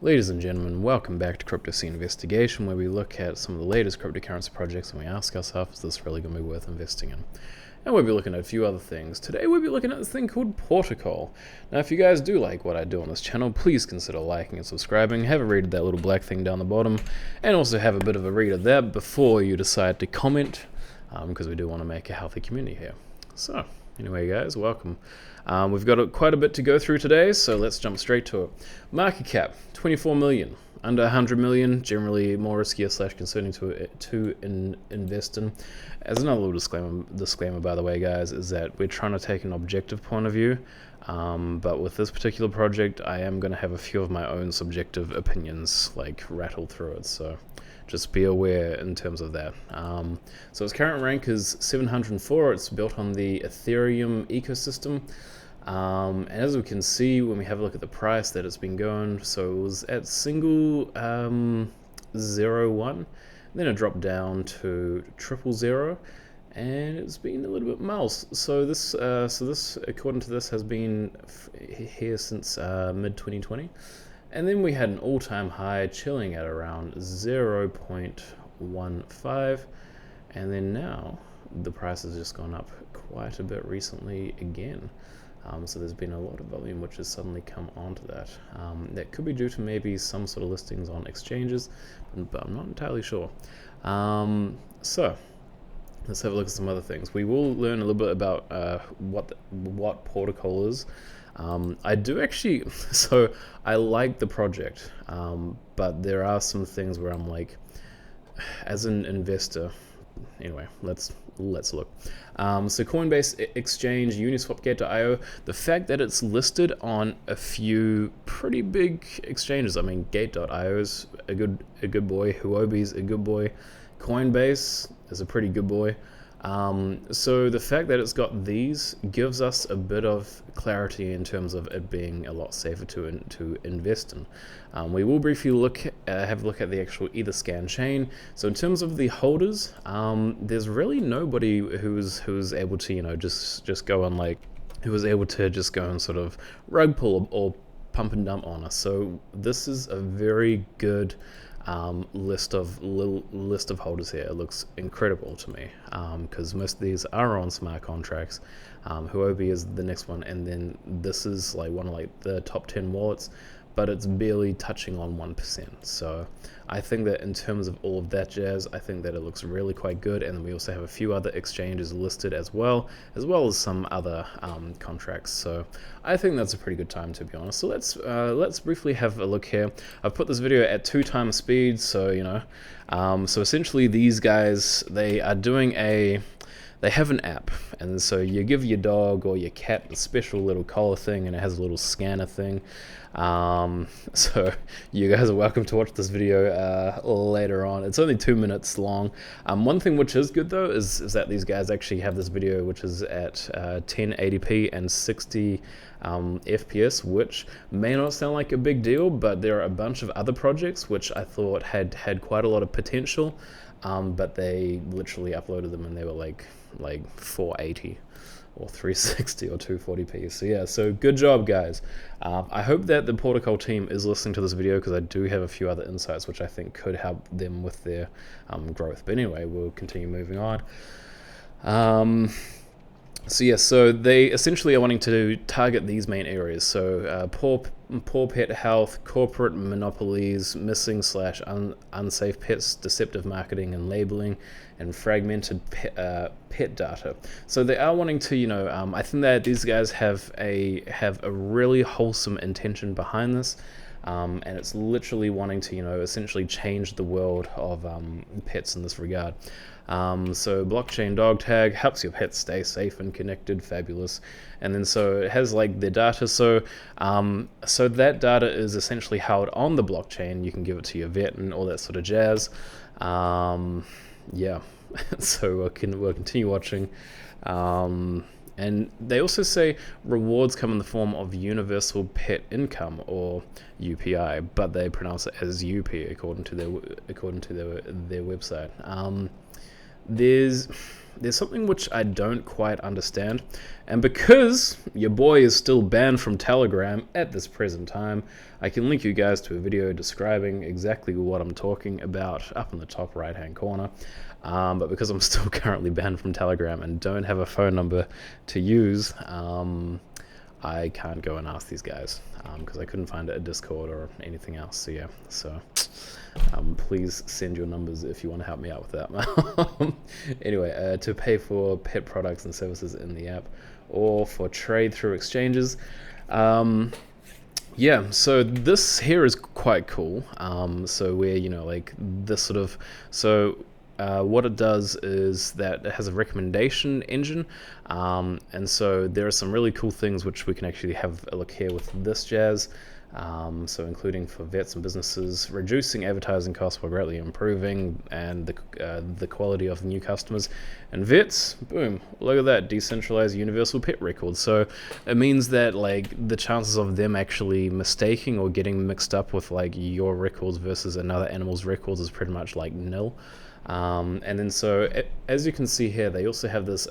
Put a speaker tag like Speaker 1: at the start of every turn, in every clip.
Speaker 1: Ladies and gentlemen, welcome back to Crypto Investigation, where we look at some of the latest cryptocurrency projects and we ask ourselves, is this really going to be worth investing in? And we'll be looking at a few other things. Today we'll be looking at this thing called Pawtocol. Now if you guys do like what I do on this channel, please consider liking and subscribing, have a read of that little black thing down the bottom, and also have a bit of a read of that before you decide to comment, because we do want to make a healthy community here. So, anyway guys, welcome. We've got quite a bit to go through today, so let's jump straight to it. Market cap, 24 million. Under 100 million, generally more riskier / concerning to invest in. As another little disclaimer, by the way, guys, is that we're trying to take an objective point of view, but with this particular project, I am going to have a few of my own subjective opinions, like, rattle through it, so just be aware in terms of that. So its current rank is 704. It's built on the Ethereum ecosystem. And as we can see when we have a look at the price that it's been going, so it was at single 0.1, then it dropped down to 0.000, and it's been a little bit mouse. So this according to this has been here since mid 2020, and then we had an all-time high chilling at around 0.15, and then now the price has just gone up quite a bit recently again. So there's been a lot of volume which has suddenly come onto that. That could be due to maybe some sort of listings on exchanges, but I'm not entirely sure. So let's have a look at some other things. We will learn a little bit about what Pawtocol is. I do actually, so I like the project, but there are some things where I'm like, as an investor, anyway, let's look. So Coinbase exchange, uniswap.io, the fact that it's listed on a few pretty big exchanges. I mean, gate.io is a good boy, Huobi's a good boy, Coinbase is a pretty good boy. So the fact that it's got these gives us a bit of clarity in terms of it being a lot safer to invest in. We will briefly have a look at the actual Etherscan chain. So in terms of the holders, there's really nobody who's able to just go on, like, who was able to just go and sort of rug pull or pump and dump on us. So this is a very good list of holders here. It looks incredible to me, because most of these are on smart contracts. Huobi is the next one, and then this is like one of the top 10 wallets, but it's barely touching on 1%. So I think that in terms of all of that jazz, I think that it looks really quite good. And then we also have a few other exchanges listed as well as some other contracts. So I think that's a pretty good time, to be honest. So let's briefly have a look here. I've put this video at 2x speed, so so essentially these guys, they are doing they have an app, and so you give your dog or your cat a special little collar thing, and it has a little scanner thing. So you guys are welcome to watch this video later on. It's only 2 minutes long. One thing which is good though is that these guys actually have this video which is at 1080p and 60 FPS, which may not sound like a big deal, but there are a bunch of other projects which I thought had quite a lot of potential, but they literally uploaded them and they were like 480 or 360 or 240p. So yeah, so good job guys. I hope that the Pawtocol team is listening to this video, because I do have a few other insights which I think could help them with their growth. But anyway, we'll continue moving on. So yeah, so they essentially are wanting to target these main areas. So poor pet health, corporate monopolies, missing / unsafe pets, deceptive marketing and labeling, and fragmented pet data. So they are wanting to, I think that these guys have a really wholesome intention behind this. And it's literally wanting to, essentially change the world of pets in this regard. So blockchain dog tag helps your pet stay safe and connected, fabulous. And then so it has like the data. So so that data is essentially held on the blockchain. You can give it to your vet and all that sort of jazz. Yeah, so we'll continue watching. And they also say rewards come in the form of universal pet income, or UPI, but they pronounce it as UP according to their website. there's something which I don't quite understand, and because your boy is still banned from Telegram at this present time, I can link you guys to a video describing exactly what I'm talking about up in the top right hand corner. But because I'm still currently banned from Telegram and don't have a phone number to use, I can't go and ask these guys because I couldn't find a Discord or anything else. So yeah, please send your numbers if you want to help me out with that. Anyway, to pay for pet products and services in the app or for trade through exchanges. Yeah, so this here is quite cool. So where, like this sort of, what it does is that it has a recommendation engine, and so there are some really cool things which we can actually have a look here with this jazz. So including for vets and businesses, reducing advertising costs while greatly improving and the quality of new customers. And vets, boom, look at that, decentralized universal pet records. So it means that like the chances of them actually mistaking or getting mixed up with like your records versus another animal's records is pretty much like nil. And then so as you can see here, they also have this,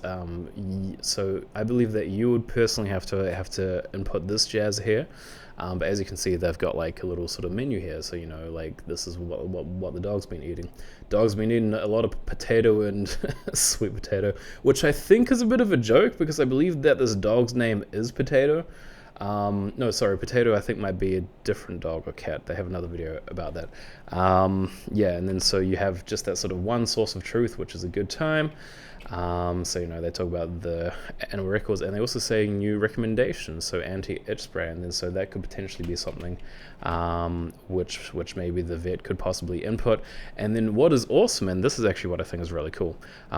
Speaker 1: so I believe that you would personally have to input this jazz here. But as you can see, they've got like a little sort of menu here. So, like this is what the dog's been eating. Dog's been eating a lot of potato and sweet potato, which I think is a bit of a joke because I believe that this dog's name is Potato. No, sorry, Potato I think might be a different dog or cat. They have another video about that. Yeah, and then so you have just that sort of one source of truth, which is a good time. So they talk about the animal records, and they also say new recommendations, so anti-itch spray, and then so that could potentially be something which maybe the vet could possibly input. And then what is awesome, and this is actually what I think is really cool.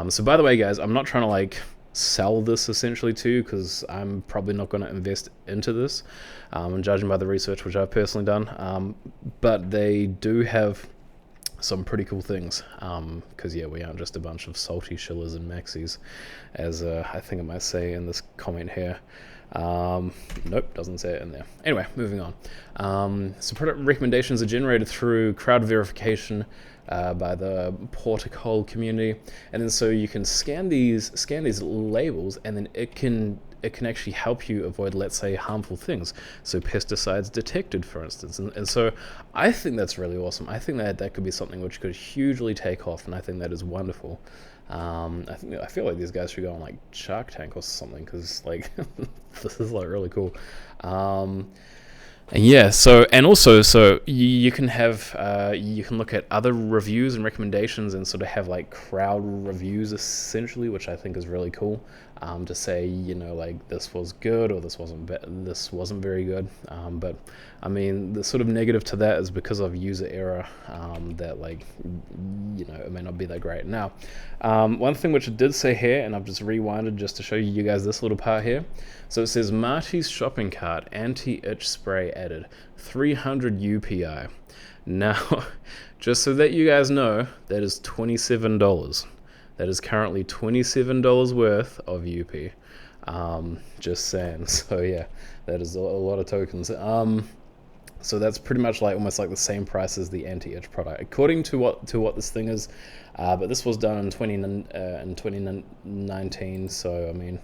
Speaker 1: So by the way, guys, I'm not trying to like sell this essentially to you because I'm probably not going to invest into this, and judging by the research which I've personally done, but they do have some pretty cool things, because yeah, we aren't just a bunch of salty shillers and maxis, as I think it might say in this comment here. Nope, doesn't say it in there. Anyway, moving on. So product recommendations are generated through crowd verification by the Pawtocol community, and then so you can scan these labels, and then it can actually help you avoid, let's say, harmful things. So pesticides detected, for instance. And so I think that's really awesome. I think that could be something which could hugely take off, and I think that is wonderful. I feel like these guys should go on like Shark Tank or something, because like this is like really cool. And yeah, so you can have you can look at other reviews and recommendations and sort of have like crowd reviews essentially, which I think is really cool. To say like this was good or this wasn't very good. But I mean the sort of negative to that is because of user error, that like it may not be that great. Now, one thing which it did say here, and I've just rewinded just to show you guys this little part here. So it says Marty's shopping cart anti-itch spray added 300 UPI. Now, just so that you guys know, that is $27. That is currently $27 worth of UP. Just saying. So yeah, that is a lot of tokens. So that's pretty much like almost like the same price as the anti-itch product, according to what this thing is. But this was done in 2019. So I mean,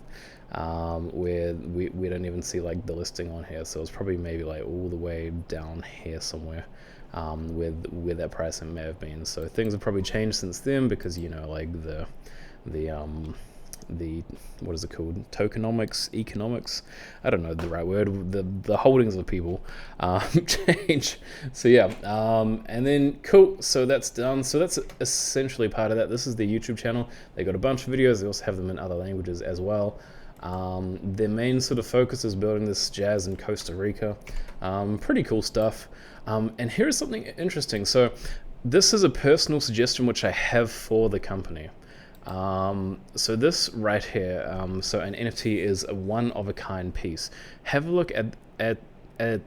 Speaker 1: where we don't even see like the listing on here. So it's probably maybe like all the way down here somewhere. Where that pricing may have been. So things have probably changed since then, because like the what is it called, tokenomics, economics, I don't know the right word, the holdings of people change. So yeah, and then cool, so that's done. So that's essentially part of that. This is the YouTube channel. They got a bunch of videos. They also have them in other languages as well. Their main sort of focus is building this jazz in Costa Rica. Pretty cool stuff. And here's something interesting. So this is a personal suggestion which I have for the company. So this right here, so an NFT is a one-of-a-kind piece. Have a look at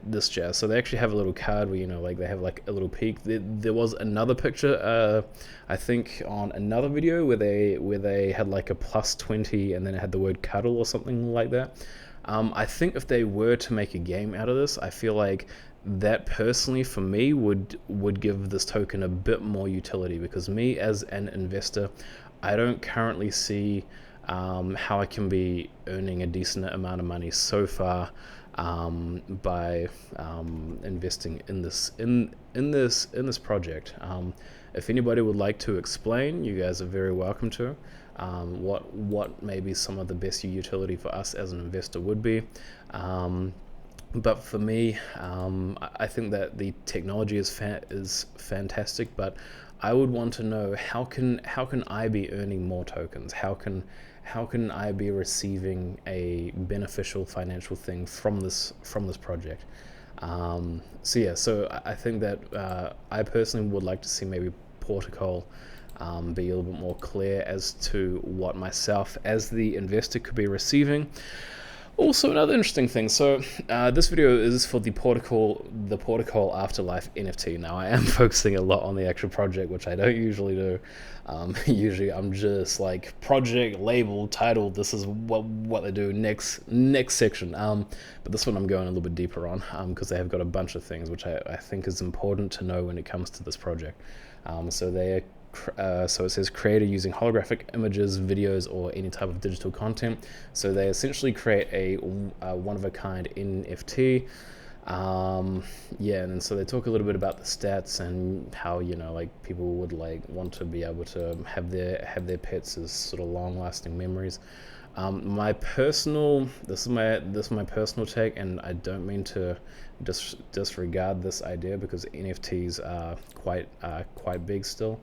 Speaker 1: this jazz. So they actually have a little card where like they have like a little peek. There was another picture, I think on another video where they had like a +20 and then it had the word cuddle or something like that. I think if they were to make a game out of this, I feel like that personally for me would give this token a bit more utility, because me as an investor, I don't currently see how I can be earning a decent amount of money so far by investing in this project. If anybody would like to explain, you guys are very welcome to. What maybe some of the best utility for us as an investor would be. But for me, I think that the technology is fantastic, but I would want to know how can I be earning more tokens? How can I be receiving a beneficial financial thing from this project? So I think that I personally would like to see maybe Pawtocol be a little bit more clear as to what myself as the investor could be receiving. Also, another interesting thing, so this video is for the Pawtocol Afterlife NFT. Now, I am focusing a lot on the actual project, which I don't usually do. Usually I'm just like project, label, title, this is what they do, next section. But this one I'm going a little bit deeper on because they have got a bunch of things which I think is important to know when it comes to this project. So it says creator using holographic images, videos, or any type of digital content. So they essentially create a one-of-a-kind NFT. And so they talk a little bit about the stats and how, like people would like want to be able to have their pets as sort of long-lasting memories. This is my personal take, and I don't mean to disregard this idea because NFTs are quite big still.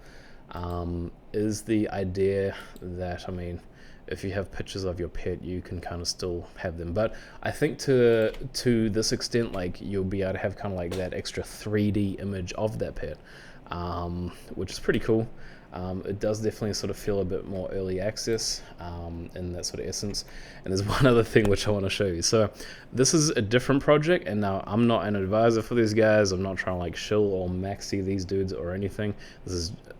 Speaker 1: Is the idea that, if you have pictures of your pet, you can kind of still have them. But I think to this extent, like you'll be able to have kind of like that extra 3D image of that pet, which is pretty cool. It does definitely sort of feel a bit more early access in that sort of essence. And there's one other thing which I want to show you. So this is a different project, and now I'm not an advisor for these guys. I'm not trying to like shill or maxi these dudes or anything.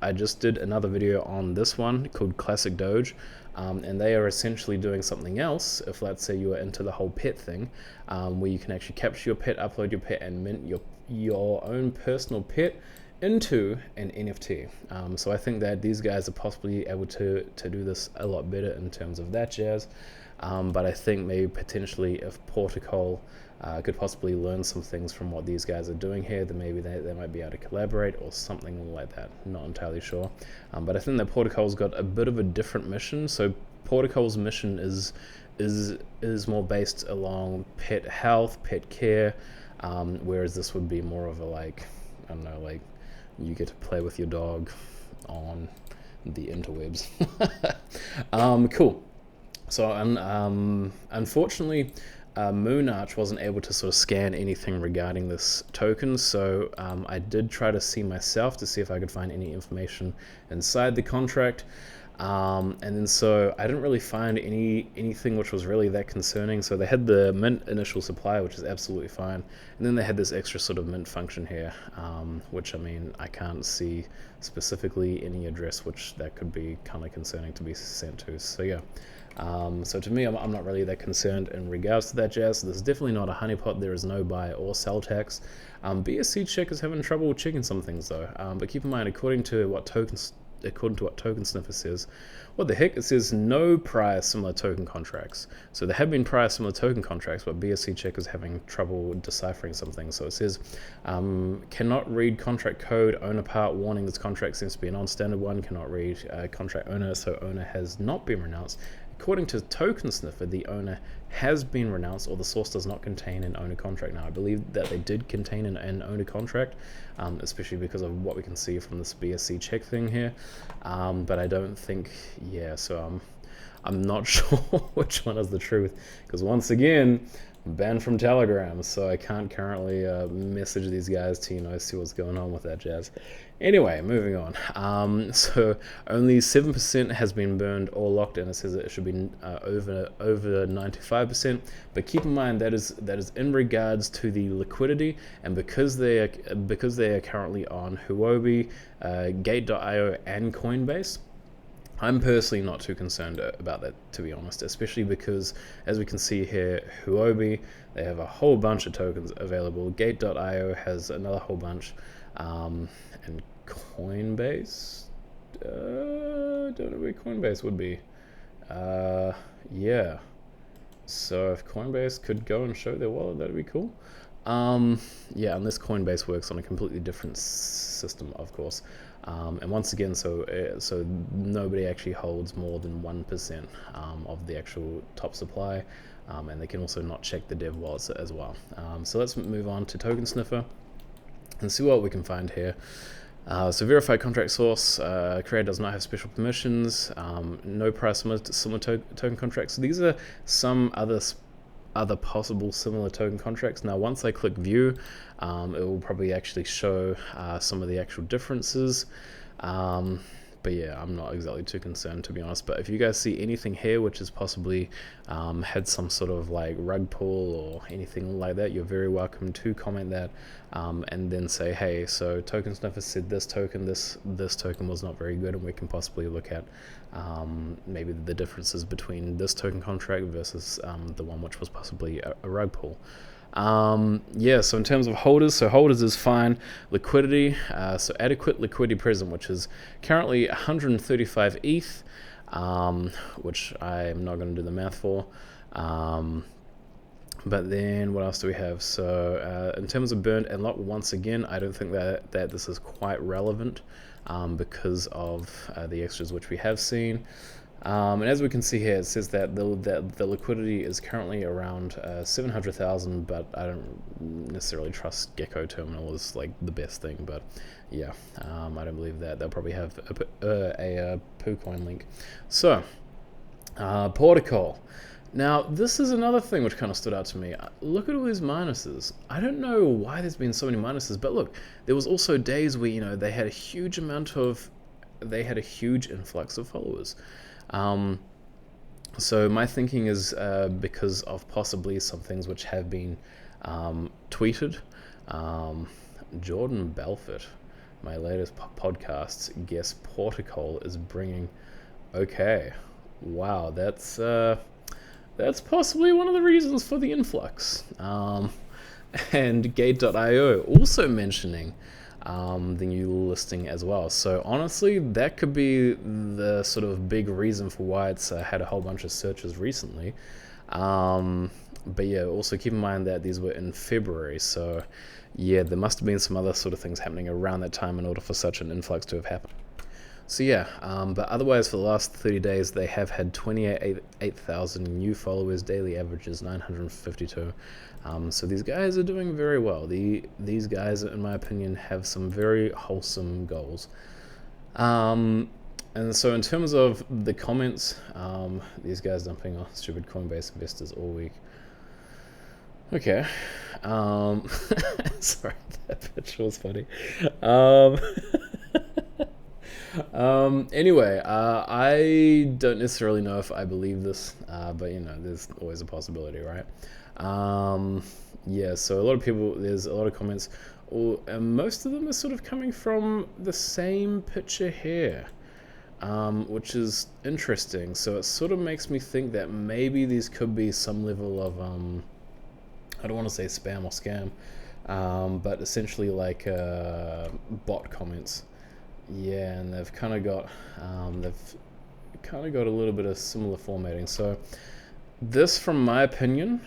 Speaker 1: I just did another video on this one called Classic Doge, and they are essentially doing something else. If let's say you are into the whole pet thing, where you can actually capture your pet, upload your pet, and mint your own personal pet into an NFT. So I think that these guys are possibly able to do this a lot better in terms of that jazz. But I think maybe potentially if Pawtocol could possibly learn some things from what these guys are doing here, then maybe they might be able to collaborate or something like that. Not entirely sure. But I think that Pawtocol's got a bit of a different mission. So Pawtocol's mission is more based along pet health, pet care, whereas this would be more of a like, I don't know, like you get to play with your dog on the interwebs. Cool. So unfortunately, Moonarch wasn't able to sort of scan anything regarding this token, so I did try to see myself to see if I could find any information inside the contract. And then so I didn't really find anything which was really that concerning. So they had the mint initial supply, which is absolutely fine, and then they had this extra sort of mint function here, which I can't see specifically any address which that could be kind of concerning to be sent to. So yeah, so to me, I'm not really that concerned in regards to that jazz. So this is definitely not a honeypot. There is no buy or sell tax. BSCscan is having trouble checking some things though, but keep in mind, according to what tokensniffer says, what the heck, it says no prior similar token contracts. So there have been prior similar token contracts, but BSCscan is having trouble deciphering some things. So it says cannot read contract code, owner part, warning this contract seems to be a non-standard one, cannot read contract owner, so owner has not been renounced. According to Tokensniffer, the owner has been renounced, or the source does not contain an owner contract. Now, I believe that they did contain an owner contract, especially because of what we can see from this BSCscan thing here. But I don't think, so I'm not sure which one is the truth, because once again, banned from Telegram, so I can't currently message these guys to see what's going on with that jazz. Anyway, moving on. So only 7% has been burned or locked, and it says that it should be over 95%. But keep in mind that is in regards to the liquidity, and because they are currently on Huobi, Gate.io, and Coinbase. I'm personally not too concerned about that, to be honest, especially because, as we can see here, Huobi, they have a whole bunch of tokens available. Gate.io has another whole bunch, and Coinbase, don't know where Coinbase would be. Yeah. So if Coinbase could go and show their wallet, that'd be cool. Yeah, unless Coinbase works on a completely different system, of course. And once again, so nobody actually holds more than 1% of the actual top supply, and they can also not check the dev wallets as well. So let's move on to Tokensniffer and see what we can find here. So verified contract source, creator does not have special permissions, no price similar token contracts. So these are some other possible similar token contracts. Now once I click view, it will probably actually show some of the actual differences. But yeah, I'm not exactly too concerned, to be honest. But if you guys see anything here which has possibly had some sort of like rug pull or anything like that, you're very welcome to comment that, and then say, hey, so Tokensniffer said this token was not very good, and we can possibly look at maybe the differences between this token contract versus the one which was possibly a rug pull. Yeah, so in terms of holders, so holders is fine. Liquidity, so adequate liquidity present, which is currently 135 ETH, which I'm not going to do the math for. But then what else do we have? So in terms of burned and locked, once again, I don't think that this is quite relevant because of the extras which we have seen. And as we can see here, it says that the liquidity is currently around 700,000, but I don't necessarily trust Gecko Terminal is like the best thing. But yeah, I don't believe that. They'll probably have a kucoin link. So Pawtocol. Now this is another thing which kind of stood out to me. Look at all these minuses. I don't know why there's been so many minuses, but look, there was also days where they had a huge influx of followers. So my thinking is because of possibly some things which have been tweeted. Jordan Belfort, my latest podcast guest, Pawtocol is bringing. Okay, wow, that's possibly one of the reasons for the influx. And Gate.io also mentioning the new listing as well. So honestly, that could be the sort of big reason for why it's had a whole bunch of searches recently. But yeah, also keep in mind that these were in February, so yeah, there must have been some other sort of things happening around that time in order for such an influx to have happened. So yeah, but otherwise for the last 30 days, they have had 28,000 new followers, daily averages 952. So these guys are doing very well. These guys, in my opinion, have some very wholesome goals. And so in terms of the comments, these guys dumping on stupid Coinbase investors all week. Okay. Sorry, that picture was funny. Anyway, I don't necessarily know if I believe this, but there's always a possibility, right? Yeah, so there's a lot of comments, and most of them are sort of coming from the same picture here, which is interesting. So it sort of makes me think that maybe these could be some level of, I don't want to say spam or scam, but essentially like bot comments. Yeah, and they've kind of got a little bit of similar formatting. So this, from my opinion,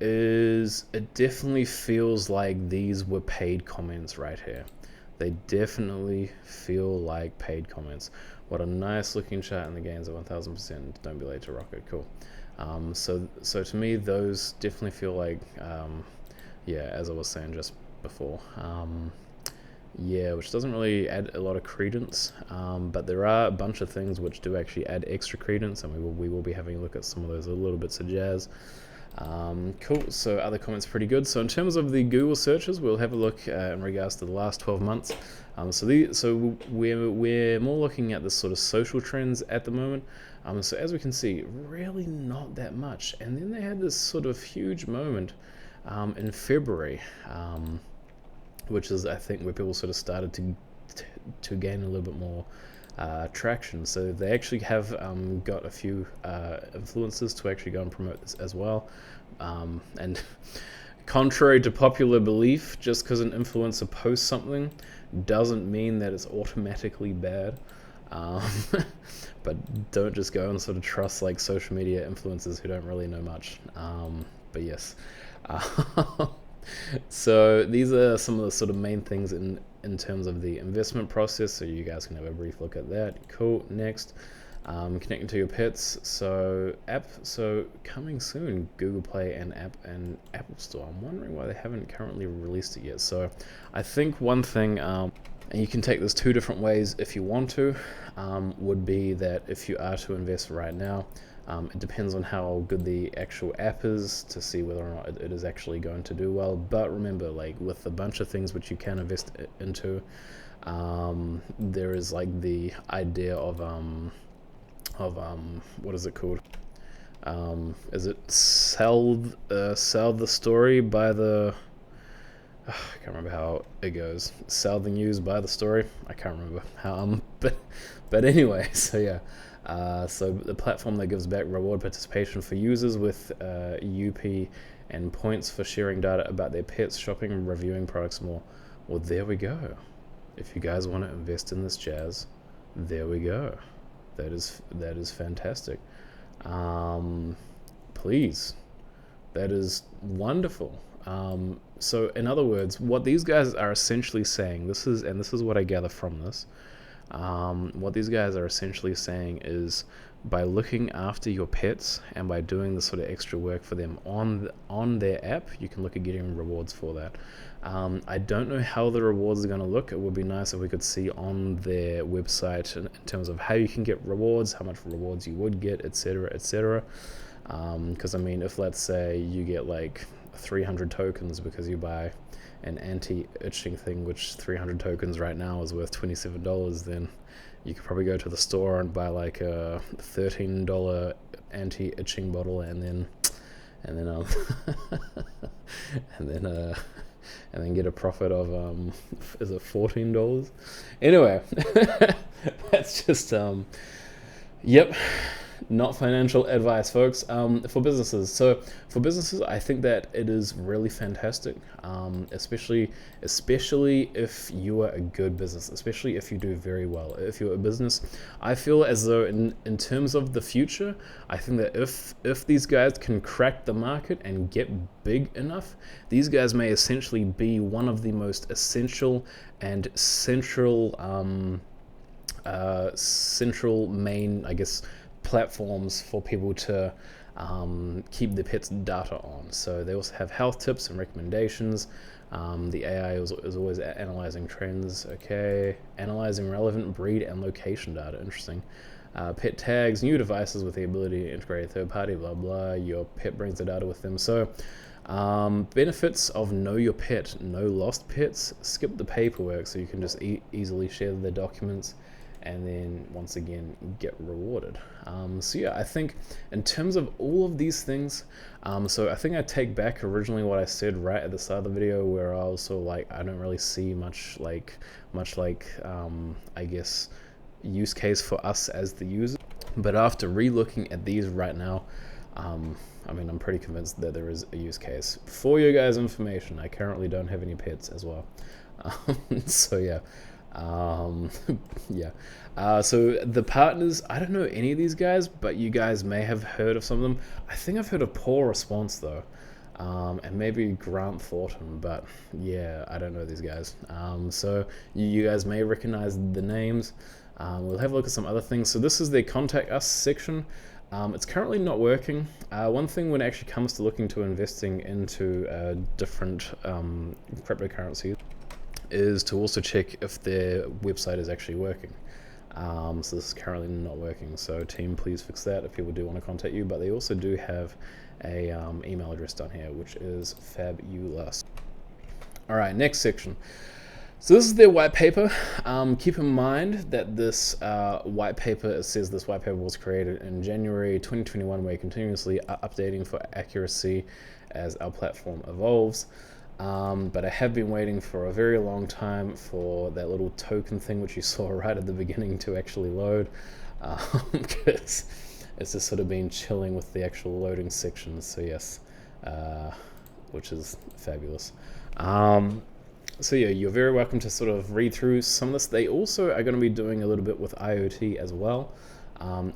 Speaker 1: it definitely feels like these were paid comments right here. They definitely feel like paid comments. What a nice looking chat, and the gains of 1000%. Don't be late to rocket. Cool. So to me, those definitely feel like, yeah, as I was saying just before. Yeah, which doesn't really add a lot of credence, but there are a bunch of things which do actually add extra credence, and we will be having a look at some of those little bits of jazz. Cool, so other comments pretty good. So in terms of the Google searches, we'll have a look in regards to the last 12 months. So we're more looking at the sort of social trends at the moment. So as we can see, really not that much. And then they had this sort of huge moment in February, which is, I think, where people sort of started to gain a little bit more traction. So they actually have got a few influencers to actually go and promote this as well. And contrary to popular belief, just because an influencer posts something doesn't mean that it's automatically bad. But don't just go and sort of trust like social media influencers who don't really know much. But yes. So these are some of the sort of main things in terms of the investment process. So you guys can have a brief look at that. Cool. Next. Connecting to your pets. So coming soon, Google Play and Apple Store. I'm wondering why they haven't currently released it yet. So I think one thing, and you can take this two different ways if you want to, would be that if you are to invest right now, it depends on how good the actual app is to see whether or not it is actually going to do well. But remember, like with a bunch of things which you can invest into, there is like the idea of what is it called? Is it sell the story by the? I can't remember how it goes. Sell the news by the story. I can't remember how. But anyway, so yeah. So the platform that gives back reward participation for users with UP and points for sharing data about their pets, shopping, reviewing products more. Well, there we go. If you guys want to invest in this jazz, there we go. That is fantastic. Please, that is wonderful. So in other words, what these guys are essentially saying, this is what I gather from this. What these guys are essentially saying is, by looking after your pets and by doing the sort of extra work for them on their app, you can look at getting rewards for that. I don't know how the rewards are going to look. It would be nice if we could see on their website in terms of how you can get rewards, how much rewards you would get, etc., etc. Because I mean, if let's say you get like 300 tokens because you buy an anti-itching thing, which 300 tokens right now is worth $27, then you could probably go to the store and buy like a $13 anti-itching bottle, and then and then get a profit of is it $14? Anyway, that's just yep. Not financial advice, folks. For businesses. So for businesses, I think that it is really fantastic, especially if you are a good business, especially if you do very well. If you're a business, I feel as though in terms of the future, I think that if these guys can crack the market and get big enough, these guys may essentially be one of the most essential and central main, I guess, platforms for people to keep their pets data on. So they also have health tips and recommendations. The AI is always analyzing trends. Okay, analyzing relevant breed and location data. Interesting. Pet tags, new devices with the ability to integrate a third party, blah blah. Your pet brings the data with them. So benefits of know your pet. No lost pets. Skip the paperwork so you can just easily share the documents, and then once again get rewarded. So yeah, I think in terms of all of these things, so I think I take back originally what I said right at the start of the video, where I also like I don't really see much like I guess use case for us as the user. But after re-looking at these right now, I mean, I'm pretty convinced that there is a use case. For your guys' information, I currently don't have any pets as well. So yeah. So the partners, I don't know any of these guys, but you guys may have heard of some of them. I think I've heard of Poor Response though, and maybe Grant Thornton, but yeah, I don't know these guys. So you guys may recognize the names. We'll have a look at some other things. So this is the Contact Us section. It's currently not working. One thing when it actually comes to looking to investing into different cryptocurrencies is to also check if their website is actually working. So this is currently not working. So team, please fix that if people do want to contact you. But they also do have a email address down here, which is fabulous. All right, next section. So this is their white paper. Keep in mind that this white paper, it says this white paper was created in January 2021. We're continuously updating for accuracy as our platform evolves. But I have been waiting for a very long time for that little token thing which you saw right at the beginning to actually load, because it's just sort of been chilling with the actual loading section. So yes, which is fabulous. So yeah, you're very welcome to sort of read through some of this. They also are going to be doing a little bit with IoT as well,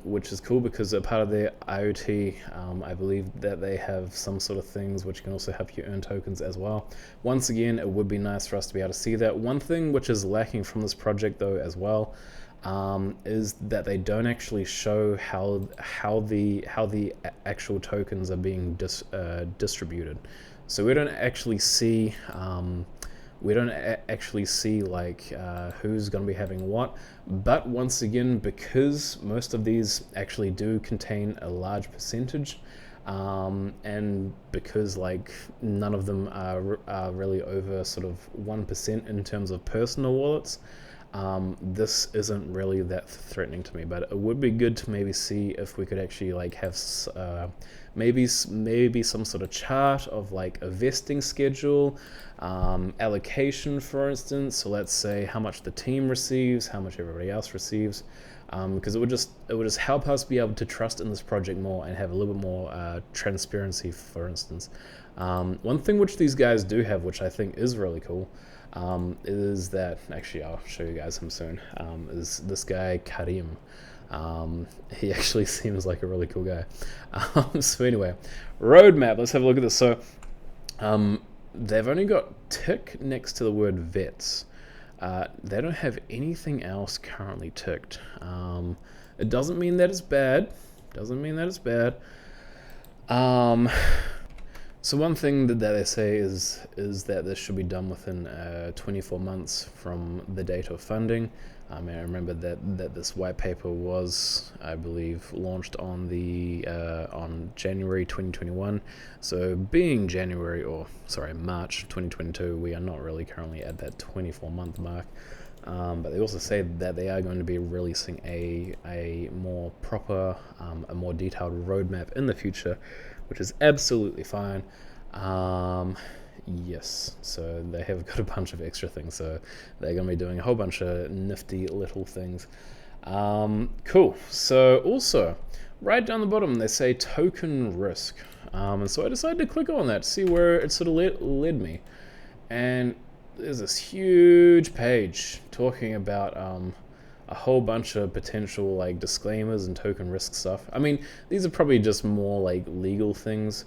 Speaker 1: which is cool because a part of their IoT, I believe that they have some sort of things which can also help you earn tokens as well. Once again, it would be nice for us to be able to see that. One thing which is lacking from this project though as well, is that they don't actually show how the actual tokens are being distributed. So we don't actually see like who's going to be having what. But once again, because most of these actually do contain a large percentage, and because like none of them are really over sort of 1% in terms of personal wallets, this isn't really that threatening to me. But it would be good to maybe see if we could actually like have maybe some sort of chart of like a vesting schedule, allocation, for instance. So let's say how much the team receives, how much everybody else receives, because it would just help us be able to trust in this project more and have a little bit more transparency, for instance. One thing which these guys do have, which I think is really cool, is that, actually I'll show you guys him soon, is this guy Karim. He actually seems like a really cool guy. So anyway, roadmap, let's have a look at this. So they've only got tick next to the word vets. They don't have anything else currently ticked. It doesn't mean that it's bad. So one thing that they say is that this should be done within 24 months from the date of funding. I remember that this white paper was, I believe, launched on on January 2021. So being March 2022, we are not really currently at that 24-month mark. But they also say that they are going to be releasing a more proper, a more detailed roadmap in the future, which is absolutely fine. Yes, so they have got a bunch of extra things, so they're going to be doing a whole bunch of nifty little things. Cool. So also, right down the bottom, they say token risk. And so I decided to click on that to see where it sort of led me. And there's this huge page talking about a whole bunch of potential like disclaimers and token risk stuff. I mean, these are probably just more like legal things.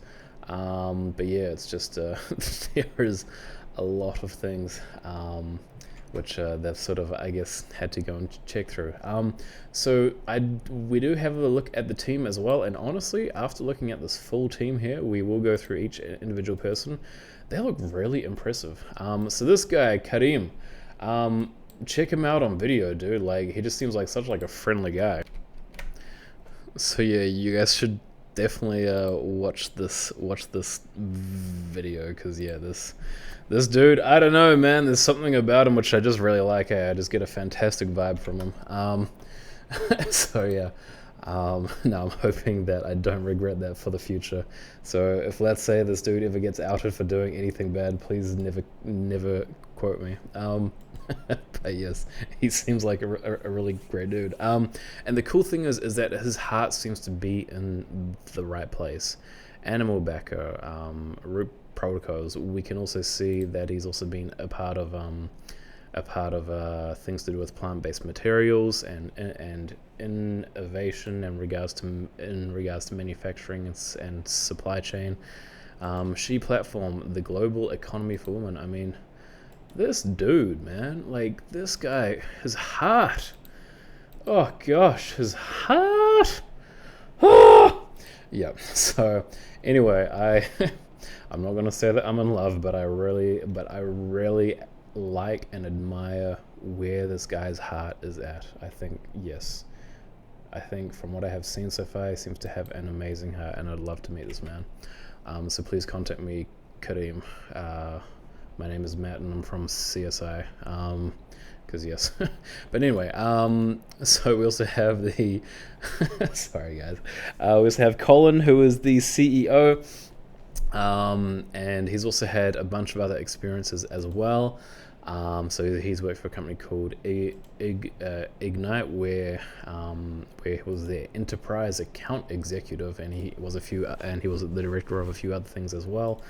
Speaker 1: But yeah, it's just there is a lot of things which they've sort of, I guess, had to go and check through. So we do have a look at the team as well, and honestly, after looking at this full team here, we will go through each individual person. They look really impressive. So this guy Karim, check him out on video, dude. Like, he just seems like such like a friendly guy. So yeah, you guys should definitely watch this video, because yeah, this dude, I don't know, man, there's something about him which I just really like. I just get a fantastic vibe from him. So yeah, now I'm hoping that I don't regret that for the future. So if, let's say, this dude ever gets outed for doing anything bad, please never quote me. But yes, he seems like a really great dude. And the cool thing is that his heart seems to be in the right place. Animal backer, root protocols. We can also see that he's also been a part of things to do with plant-based materials and innovation in regards to manufacturing and supply chain. She platform, the global economy for women. I mean, this dude, man, like, this guy, his heart, oh gosh, his heart. Yeah, so anyway, I'm not gonna say that I'm in love, but I really like and admire where this guy's heart is at. I think, yes, I think from what I have seen so far, he seems to have an amazing heart, and I'd love to meet this man. So please contact me, Karim. My name is Matt, and I'm from CSI. Because yes. But anyway, so we also have the sorry guys, we also have Colin, who is the CEO, and he's also had a bunch of other experiences as well. So he's worked for a company called Ignite, where he was their enterprise account executive, and he was the director of a few other things as well.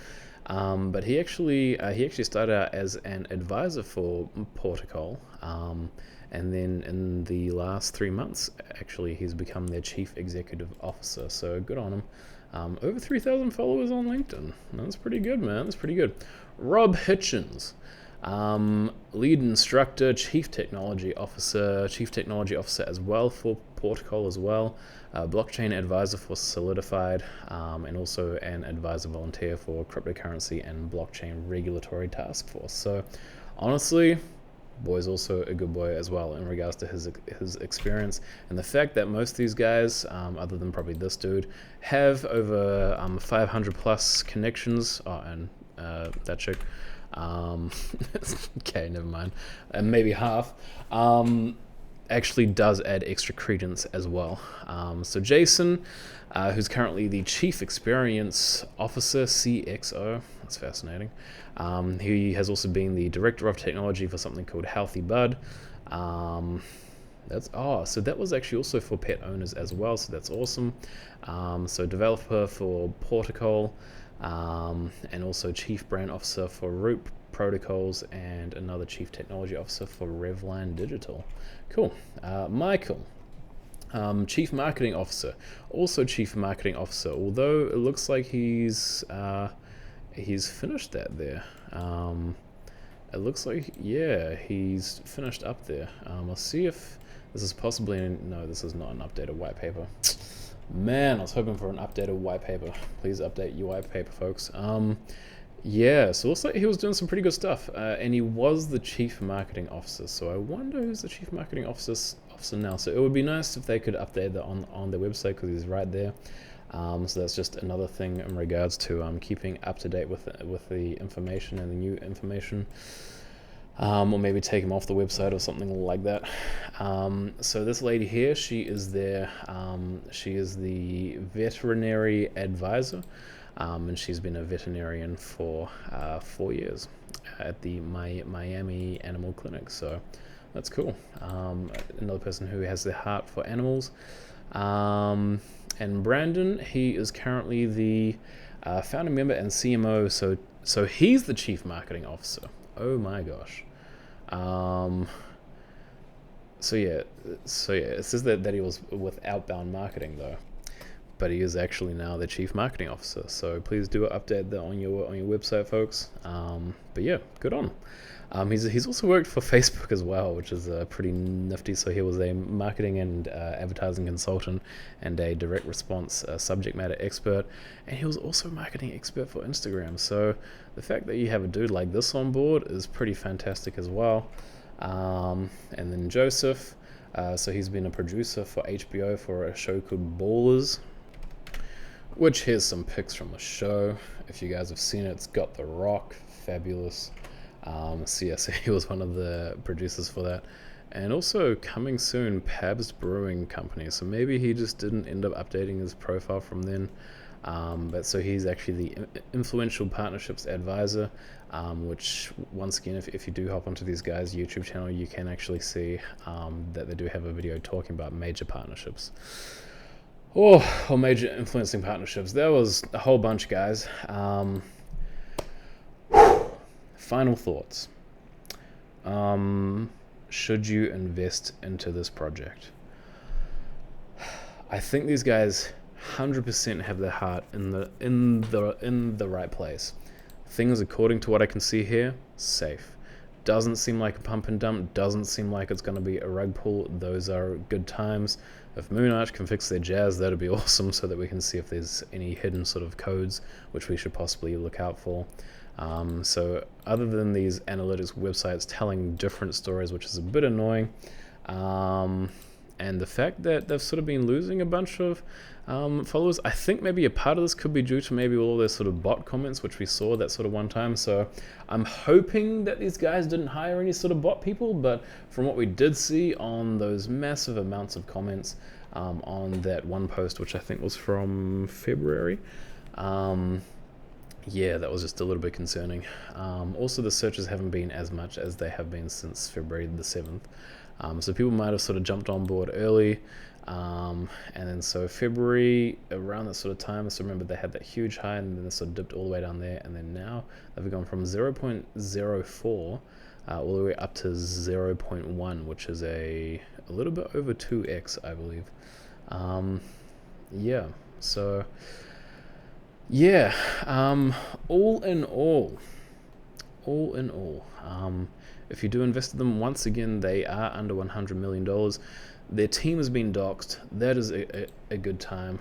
Speaker 1: But he actually started out as an advisor for Pawtocol, and then in the last 3 months, actually, he's become their chief executive officer. So good on him. Over 3,000 followers on LinkedIn. That's pretty good, man. That's pretty good. Rob Hitchens, lead instructor, chief technology officer as well for Pawtocol as well. Blockchain advisor for Solidified, and also an advisor volunteer for cryptocurrency and blockchain regulatory task force. So honestly, boy's also a good boy as well in regards to his experience, and the fact that most of these guys, other than probably this dude, have over 500 plus connections. And that chick, okay, never mind, and maybe half, actually does add extra credence as well. So Jason, who's currently the Chief Experience Officer, CXO, that's fascinating. He has also been the Director of Technology for something called Healthy Bud. So that was actually also for pet owners as well, so that's awesome. So developer for Pawtocol, and also Chief Brand Officer for Root Protocols, and another Chief Technology Officer for Revline Digital. Cool. Michael, Chief Marketing Officer, also Chief Marketing Officer, although it looks like he's finished that there. It looks like, yeah, he's finished up there. I'll see if this is possibly, no, this is not an updated white paper. Man, I was hoping for an updated white paper. Please update your white paper, folks. Yeah, so it looks like he was doing some pretty good stuff, and he was the Chief Marketing Officer, so I wonder who's the Chief Marketing Officer now. So it would be nice if they could update that on their website, because he's right there. So that's just another thing in regards to keeping up to date with the information and the new information, or maybe take him off the website or something like that. So this lady here, she is the veterinary advisor. And she's been a veterinarian for 4 years at the Miami Animal Clinic, so that's cool. Another person who has the heart for animals. And Brandon, he is currently the founding member and CMO, so he's the Chief Marketing Officer. Oh my gosh. So yeah, it says that he was with Outbound Marketing though, but he is actually now the Chief Marketing Officer. So please do update that on your website, folks. But yeah, good on him. He's also worked for Facebook as well, which is pretty nifty. So he was a marketing and advertising consultant and a direct response subject matter expert, and he was also a marketing expert for Instagram. So the fact that you have a dude like this on board is pretty fantastic as well. And then Joseph, so he's been a producer for HBO for a show called Ballers, which here's some pics from the show. If you guys have seen it, it's got The Rock, fabulous. So he was one of the producers for that. And also coming soon, Pabst Brewing Company. So maybe he just didn't end up updating his profile from then. But so he's actually the influential partnerships advisor, which once again, if you do hop onto these guys' YouTube channel, you can actually see that they do have a video talking about major partnerships. Or major influencing partnerships. There was a whole bunch, guys. Final thoughts. Should you invest into this project? I think these guys 100% have their heart in the right place. Things, according to what I can see here, safe. Doesn't seem like a pump and dump. Doesn't seem like it's going to be a rug pull. Those are good times. If Moonarch can fix their jazz, that'd be awesome, so that we can see if there's any hidden sort of codes which we should possibly look out for. So other than these analytics websites telling different stories, which is a bit annoying, and the fact that they've sort of been losing a bunch of followers, I think maybe a part of this could be due to maybe all those sort of bot comments which we saw that sort of one time. So I'm hoping that these guys didn't hire any sort of bot people, but from what we did see on those massive amounts of comments on that one post, which I think was from February, yeah, that was just a little bit concerning. Also, the searches haven't been as much as they have been since February the 7th. So people might have sort of jumped on board early, And then so February, around that sort of time, so remember they had that huge high and then they sort of dipped all the way down there, and then now they've gone from 0.04 all the way up to 0.1, which is a little bit over 2x, I believe. Yeah, so yeah, all in all, if you do invest in them, once again, they are under $100 million. Their team has been doxxed. That is a good time.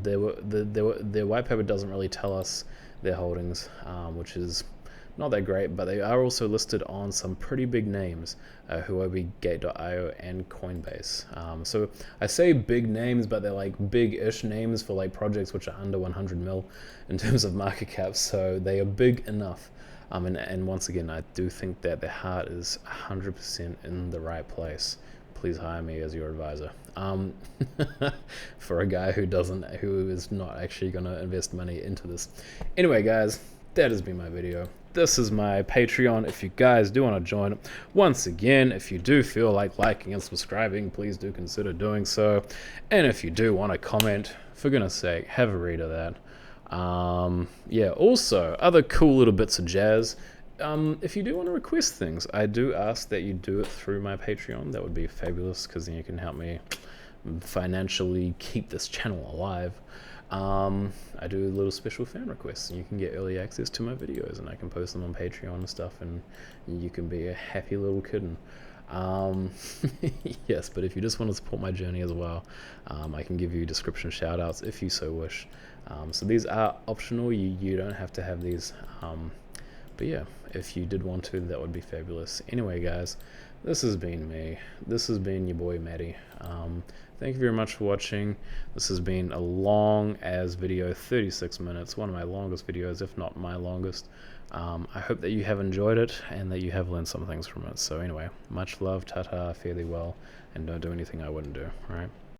Speaker 1: Their white paper doesn't really tell us their holdings, which is not that great, but they are also listed on some pretty big names, Huobi, Gate.io, and Coinbase. So I say big names, but they're like big-ish names for like projects which are under 100 mil in terms of market cap, so they are big enough. And once again, I do think that their heart is 100% in the right place. Please hire me as your advisor. For a guy who is not actually going to invest money into this. Anyway, guys, that has been my video. This is my Patreon. If you guys do want to join it, once again, if you do feel like liking and subscribing, please do consider doing so. And if you do want to comment, for goodness sake, have a read of that. Yeah, also, other cool little bits of jazz. If you do want to request things, I do ask that you do it through my Patreon. That would be fabulous, because then you can help me financially keep this channel alive. I do little special fan requests, and you can get early access to my videos, and I can post them on Patreon and stuff, and you can be a happy little kitten. Yes, but if you just want to support my journey as well, I can give you description shout outs if you so wish. So these are optional. You don't have to have these, but yeah, if you did want to, that would be fabulous. Anyway, guys, this has been me. This has been your boy Maddie. Thank you very much for watching. This has been a long as video, 36 minutes, one of my longest videos, if not my longest. I hope that you have enjoyed it and that you have learned some things from it. So anyway, much love, ta-ta, fare thee well, and don't do anything I wouldn't do, alright?